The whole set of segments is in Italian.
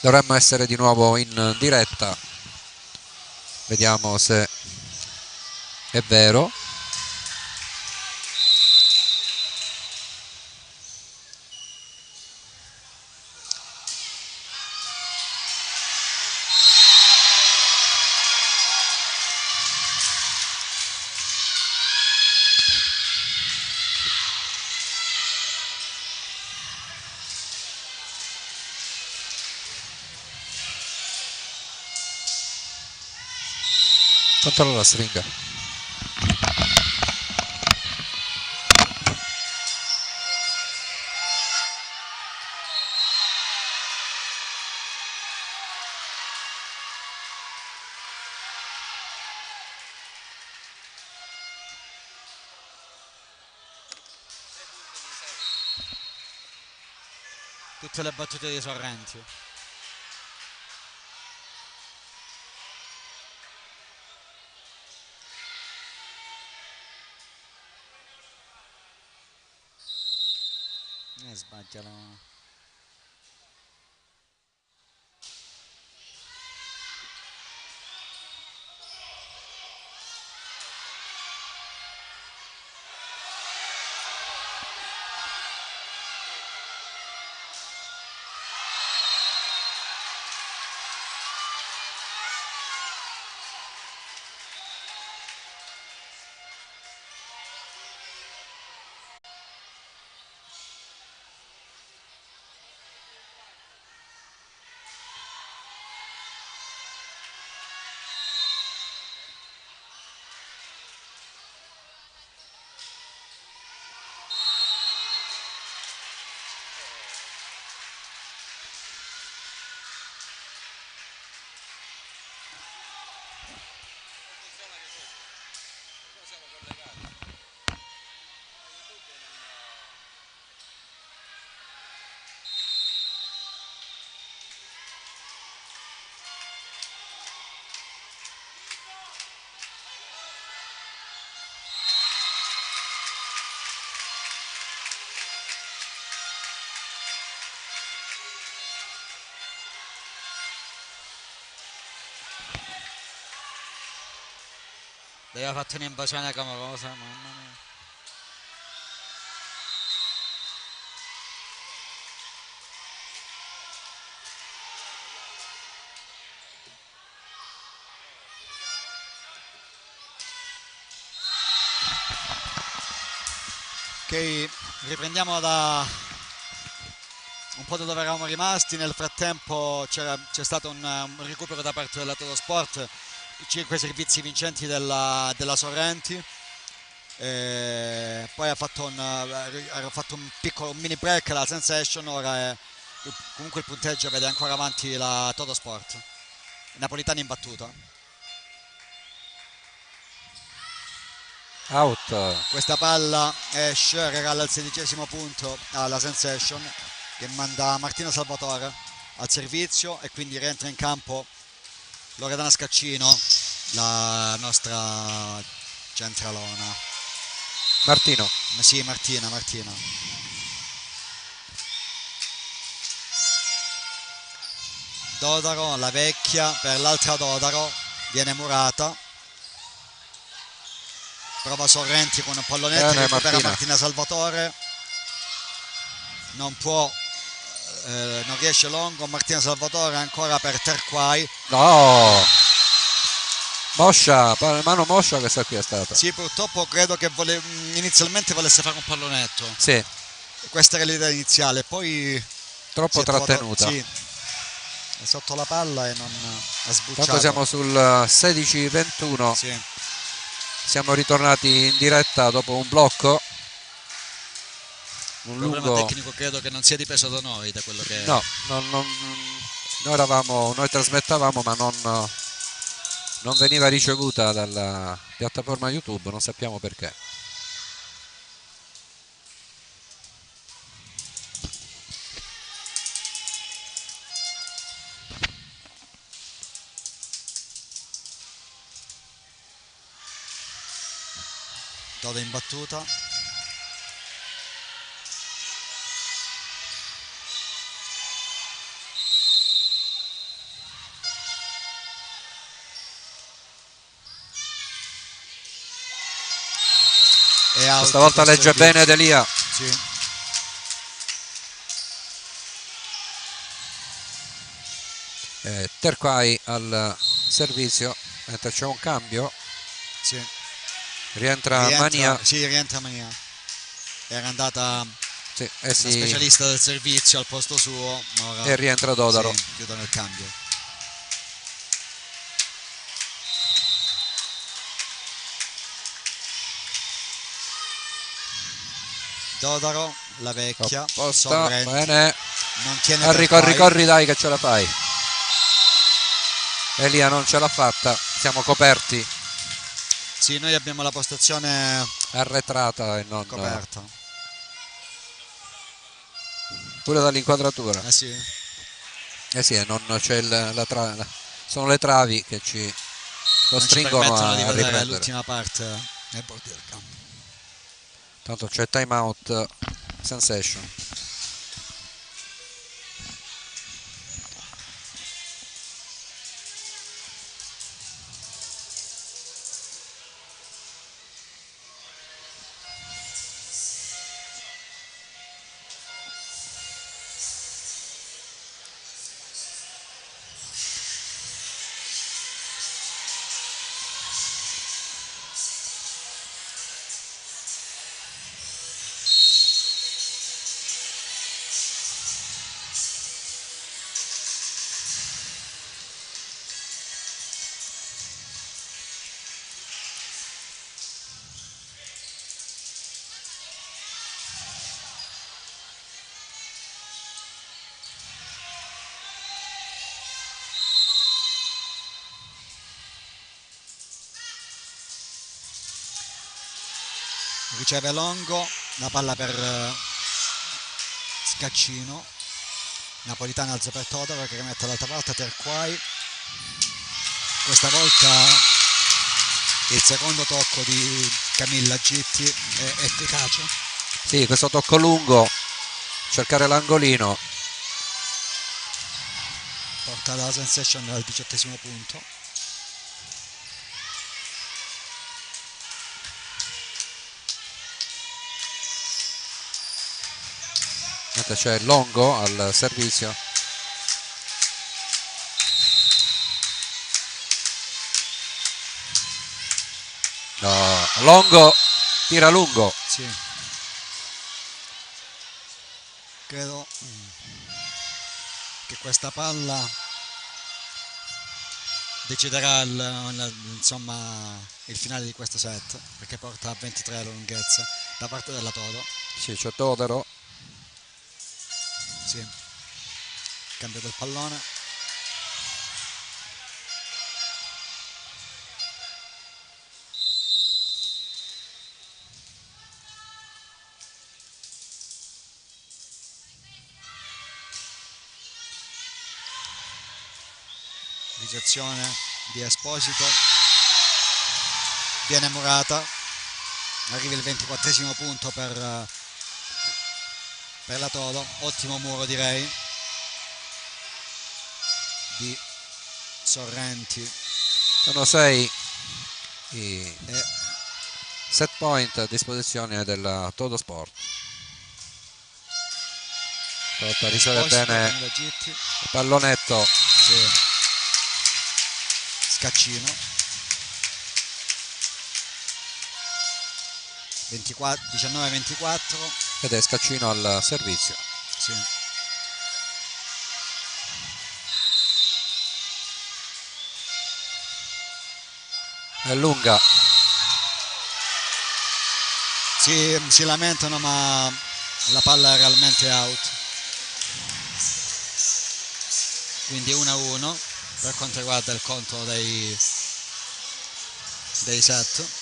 Dovremmo essere di nuovo in diretta, vediamo se è vero. Controlla la stringa. Tutte le battute di Sorrenti. Sbagliano. Aveva fatto un'invasione clamorosa, mamma mia. Ok, riprendiamo da un po' da dove eravamo rimasti. Nel frattempo c'è stato un recupero da parte della Totosport, 5 servizi vincenti della Sorrenti. Poi ha fatto un mini break la Sensation. Ora comunque il punteggio vede ancora avanti la Totosport. Napolitani in battuta. Out. Questa palla esce, regala il 16° punto alla Sensation, che manda Martino Salvatore al servizio, e quindi rientra in campo Loredana Scaccino, la nostra centralona. Martino. Sì, Martina. Dodaro, la vecchia, per l'altra Dodaro, viene murata. Prova Sorrenti con un pallonetto, recupera Martina Salvatore. Non può, non riesce Longo. Martina Salvatore ancora per Terquai. No, Moscia, mano Moscia questa qui è stata. Sì, purtroppo credo che inizialmente volesse fare un pallonetto. Sì. Questa era l'idea iniziale, poi troppo trattenuta. Sì, è sotto la palla e non ha sbucciato. Tanto siamo sul 16-21. Sì. Siamo ritornati in diretta dopo un blocco. Un problema tecnico credo che non sia dipeso da noi, da quello che... No, noi trasmettavamo, ma non veniva ricevuta dalla piattaforma YouTube, non sappiamo perché. Dodo in battuta. è out. Questa volta per legge servizio. bene Delia. Sì. Terquai al servizio, mentre c'è un cambio. Sì. Rientra Mania. Sì, rientra Mania. Era andata Sì, la specialista del servizio al posto suo, ma ora e rientra Dodaro. sì, chiudono il cambio. Dodaro, la vecchia, Apposta, Sorrenti, bene. non tiene Corri, Terquai. corri, dai che ce la fai. Elia non ce l'ha fatta, siamo coperti. Sì, noi abbiamo la postazione Arretrata e non coperta. pure dall'inquadratura. Sì. Sì, non c'è sono le travi che ci Non ci costringono permettono di a vedere riprendere. l'ultima parte nei bordi del campo. Tanto c'è time out Sensation. Riceve Longo, la palla per Scaccino, Napolitano alza per Todaro che rimette dall'altra parte, Terquai, questa volta il secondo tocco di Camilla Gitti è efficace. Sì, questo tocco lungo, cercare l'angolino. Porta la Sensation al 18° punto. Mentre c'è Longo al servizio. No, Longo tira lungo. Sì. Credo che questa palla deciderà il finale di questo set, perché porta a 23 la lunghezza da parte della Todo. Sì, c'è Todaro. Sì. Cambio del pallone. Ricezione di Esposito, viene murata, arriva il 24° punto per la Todo, ottimo muro direi di Sorrenti. Sono 6 i set point a disposizione della Todo Sport. Porta riceve bene il pallonetto. Sì. Scaccino 19-24 ed è Scaccino al servizio. sì. È lunga. Si lamentano, ma la palla è realmente out, quindi 1-1 per quanto riguarda il conto dei set.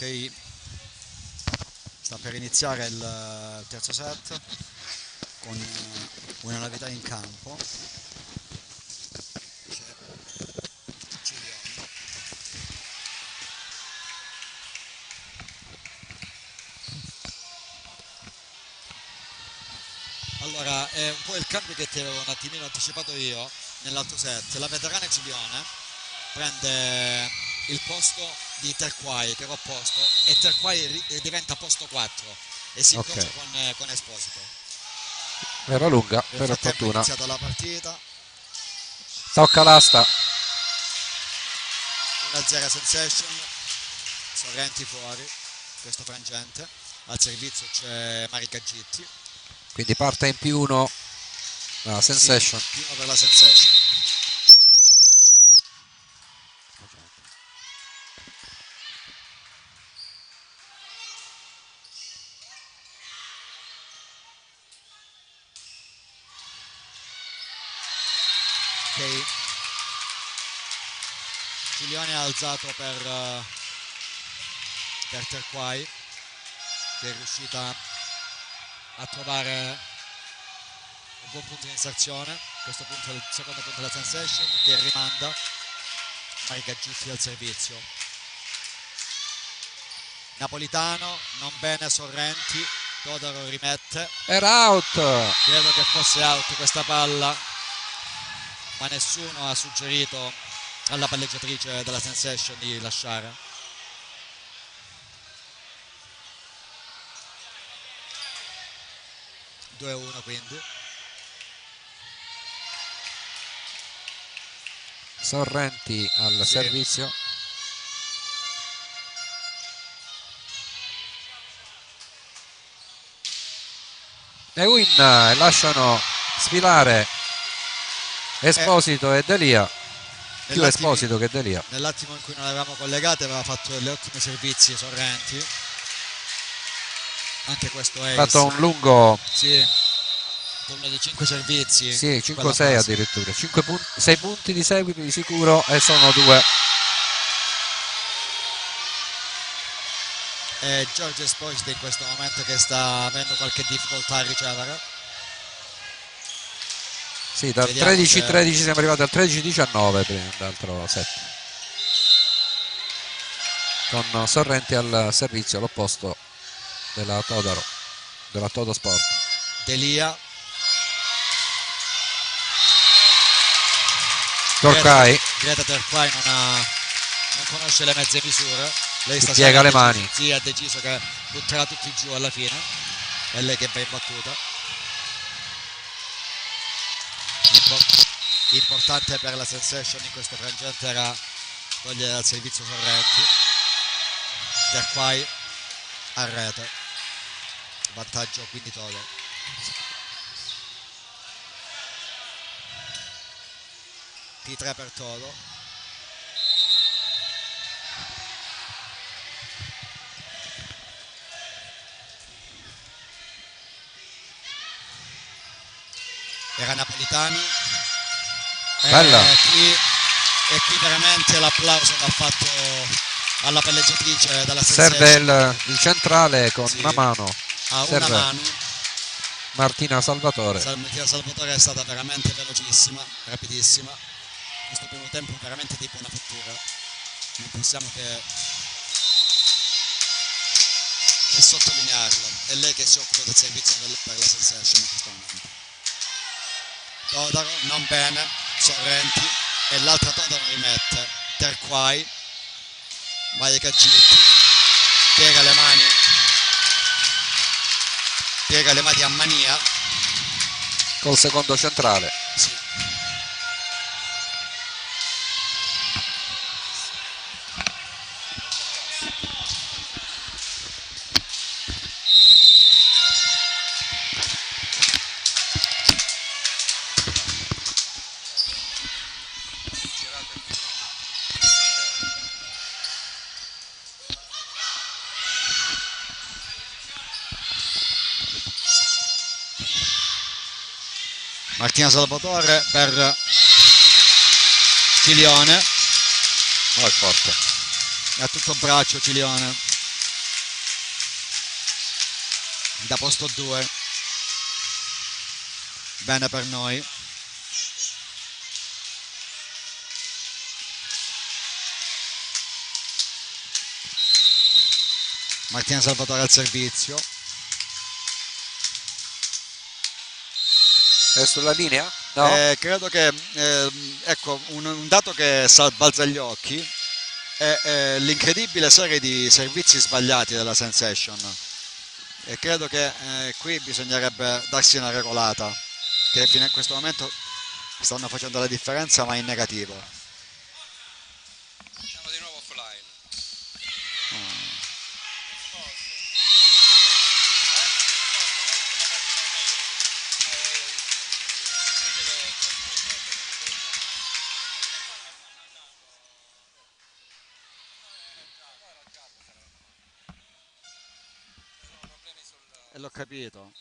Ok, sta per iniziare il terzo set con una novità in campo. C'è Giuliano. Allora, è un po' il cambio che ti avevo un attimino anticipato io nell'altro set. La veterana Giulione prende il posto di Terquai, che era opposto, e Terquai diventa posto 4 e si Ok. incrocia con Esposito. Era lunga, Nel per frattempo è fortuna. iniziata la partita, Tocca l'asta. 1-0 Sensation, Sorrenti fuori, questo frangente, al servizio c'è Marica Gitti. Quindi parte in più uno la Sensation. Sì, più uno per la Sensation. Ok, Giulione ha alzato per Terquai, che è riuscita a trovare un buon punto di inserzione. Questo punto è il secondo punto della Sensation, che rimanda Marica Gitti al servizio. Napolitano, non bene Sorrenti, Todaro rimette. Era out. Credo che fosse out questa palla, ma nessuno ha suggerito alla palleggiatrice della Sensation di lasciare. Due a 1 quindi. Sorrenti al Sì. servizio. E Win lasciano sfilare Esposito e Delia. Più Esposito che Delia. Nell'attimo in cui non avevamo collegate aveva fatto delle ottime servizi Sorrenti. Anche questo è Ha fatto un lungo. Sì, turno di 5 servizi. Sì, 5-6 addirittura. 6 punti di seguito di sicuro e sono 2. E Giorgio Esposito in questo momento che sta avendo qualche difficoltà a ricevere. Sì, dal 13-13 siamo arrivati al 13-19 prima dall'altro set. Con Sorrenti al servizio all'opposto della Todaro, della Todo Sport. Delia. Torcai. Greta Terquai non conosce le mezze misure. Lei si piega le mani. Sì, ha deciso che butterà tutti giù alla fine. È lei che va in battuta. Importante per la Sensation in questo frangente era togliere dal servizio Sorrenti. Terquai a rete. Vantaggio quindi Todo. T3 per Todo. Era Napolitani. Bella. E qui veramente l'applauso va fatto alla palleggiatrice della Sensation. Serve il centrale con una mano. Ha una mano. Martina Salvatore. Martina Salvatore è stata veramente velocissima, rapidissima. Questo primo tempo veramente tipo una fattura. Non possiamo che sottolinearlo. È lei che si occupa del servizio per la Sensation in questo momento. Todaro non bene, Sorrenti, e l'altra Todaro rimette. Terquai, Marica Gitti, piega le mani a Mania. Col secondo centrale. Sì. Martina Salvatore per Cilione. No, è forte. È a tutto braccio Cilione. da posto 2. Bene per noi. Martina Salvatore al servizio. È sulla linea? No? Credo che ecco, un dato che balza agli occhi è l'incredibile serie di servizi sbagliati della Sensation, e credo che qui bisognerebbe darsi una regolata, che fino a questo momento stanno facendo la differenza, ma in negativo. Siamo di nuovo offline. E l'ho capito.